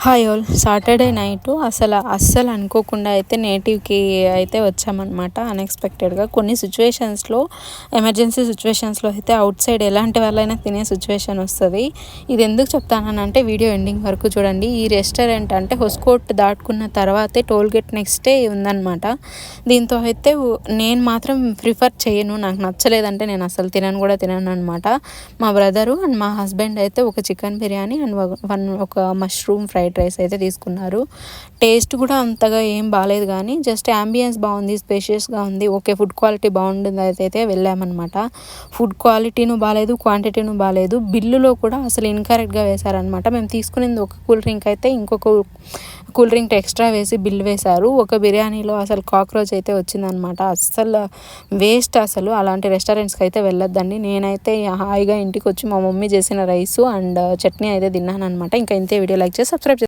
Hi all. Saturday night అస్సలు అనుకోకుండా అయితే నేటివ్కి అయితే వచ్చామన్నమాట. అన్ఎక్స్పెక్టెడ్గా కొన్ని సిచ్యువేషన్స్లో, ఎమర్జెన్సీ సిచ్యువేషన్స్లో అయితే అవుట్ సైడ్ ఎలాంటి వాళ్ళైనా తినే సిచ్యువేషన్ వస్తుంది. ఇది ఎందుకు చెప్తానంటే వీడియో ఎండింగ్ వరకు చూడండి. ఈ రెస్టారెంట్ అంటే హొస్కోట్ దాటుకున్న తర్వాతే టోల్గేట్ నెక్స్టే ఉందన్నమాట. దీంతో అయితే నేను మాత్రం ప్రిఫర్ చేయను, నాకు నచ్చలేదంటే నేను అసలు తినను అనమాట. మా బ్రదరు అండ్ మా హస్బెండ్ అయితే ఒక చికెన్ బిర్యానీ అండ్ ఒక మష్రూమ్ ఫ్రైడ్ రైస్ అయితే తీసుకున్నారు. టేస్ట్ కూడా అంతగా ఏం బాలేదు, కానీ జస్ట్ యాంబియన్స్ బాగుంది, స్పేషియస్గా ఉంది, ఓకే ఫుడ్ క్వాలిటీ బాగుంటుంది అయితే వెళ్ళామన్నమాట. ఫుడ్ క్వాలిటీను బాలేదు, క్వాంటిటీను బాలేదు. బిల్లులో కూడా అసలు ఇన్కరెక్ట్గా వేశారనమాట. మేము తీసుకునేది ఒక కూల్ డ్రింక్ అయితే ఇంకొక కూల్ డ్రింక్ ఎక్స్ట్రా వేసి బిల్ వేశారు. ఒక బిర్యానీలో అసలు కాక్రోచ్ అయితే వచ్చిందనమాట. అస్సలు వేస్ట్. అసలు అలాంటి రెస్టారెంట్స్కి అయితే వెళ్ళొద్దండి. నేనైతే హాయిగా ఇంటికి వచ్చి మా మమ్మీ చేసిన రైసు అండ్ చట్నీ అయితే తిన్నాను అనమాట. ఇంకా ఇంతే. వీడియో లైక్ చేసి సబ్స్క్రైబ్